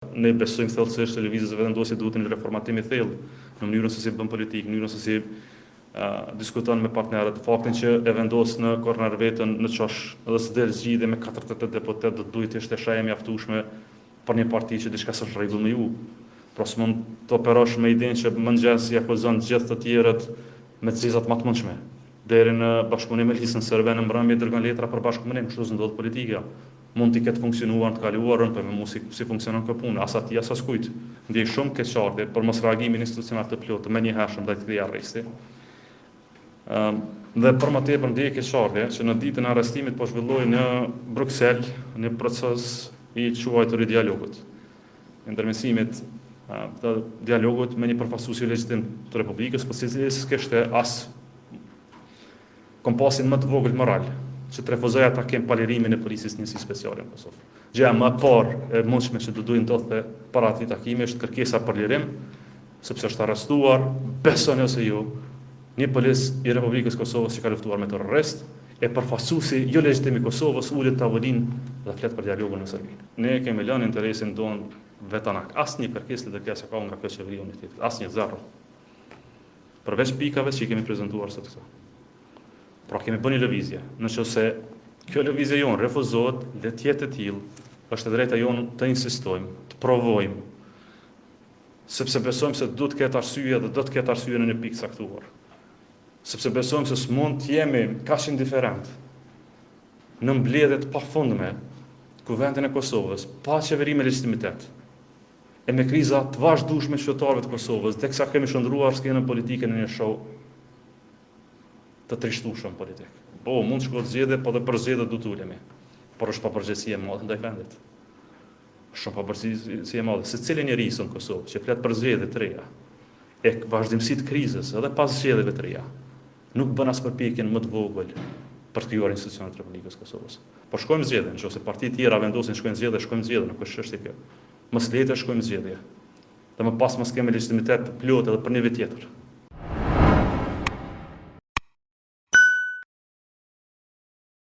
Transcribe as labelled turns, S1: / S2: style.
S1: Ne besojmë thellësisht se lëvizjes vendosi duhet një reformatim I thellë në mënyrën se si bën politikë, në mënyrën se si diskuton me partnerët, faktin që e vendos në korner vetën në çosh dhe s'del zgjidhje me 48 deputet do të duhet të ishte shajë mjaftueshme për një parti që diçka s'është rregull me ju. Pra s'mund të operosh me idenë që mëngjes I akuzon gjithë të tjerët me cizat më të mundshme. Deri në bashkëpunim me listën serbe në mbrëmje dërgon letra për bashkëpunim, kështu s'ndodh politika. Mund të ketë funksionuar të kaluarën, por me mu si funksionon kjo punë, as aty as askujt. Ndjej shumë keqardhje për mos reagimin institucional të plotë menjëhershëm ndaj këtij arresti. Dhe për më tepër ndjej keqardhje që në ditën e arrestimit po zhvilloi në Bruksel një proces I quajtur I dialogut. Ndërmjetësimit të dialogut me një përfaqësues legjitim të Republikës, por secili s'kishte as kompasin më të vogël moral, që të refuzoj atakim palirimin e policisë njësisë speciale në Kosovë. Gjëja më e parë e mundshme që do duhet ndodhte para atij takimi është kërkesa për lirim, sepse është arrestuar, besoni ose jo, një polis I Republikës Kosovës që ka luftuar me terrorist, e përfaqësuesi jo legjitim I Kosovës ulet në tavolinë dhe flet për dialogun me Serbinë. Ne kemi lënë interesin ton vetanak. Asnjë kërkesë të dërkesa ka nga kjo qeveri unitetit, asnjë zero. Përveç pikave që I kemi prezantuar sot këtu. Pra kemi bërë një lëvizje. Nëse kjo lëvizje jonë refuzohet, le të jetë e tillë, është e drejta jonë të insistojmë, të provojmë, sepse besojmë se do të ketë arsye dhe do të ketë arsye në një pikë caktuar. Sepse besojmë se s'mund të jemi kaq indiferent në mbledhje të pafundme kuvendin e Kosovës, pa qeveri me legitimitet, e me kriza të vazhdueshme qytetarëve të Kosovës, teksa kemi shndruar skenën politike në një show të trishtueshëm politik. Po, mund shkohet zgjedhje, po dhe për zgjedhje do të ulemi. Por është papërgjegjësi e madhe ndaj vendit. Shumë papërgjegjësi e madhe. Secili njeri në Kosovë që flet për zgjedhje të reja, e vazhdimsitë të krizës, edhe pas zgjedhjeve të reja, nuk bën as përpjekjen më të vogël për të krijuar institucionet e Republikës Kosovës. Po shkojmë zgjedhje, nëse partitë tjera vendosin shkojnë zgjedhje, nuk është çështje kjo. Mos le të shkojmë zgjedhje. Dhe më pas mos kemi legitimitet të plotë edhe për një vit tjetër.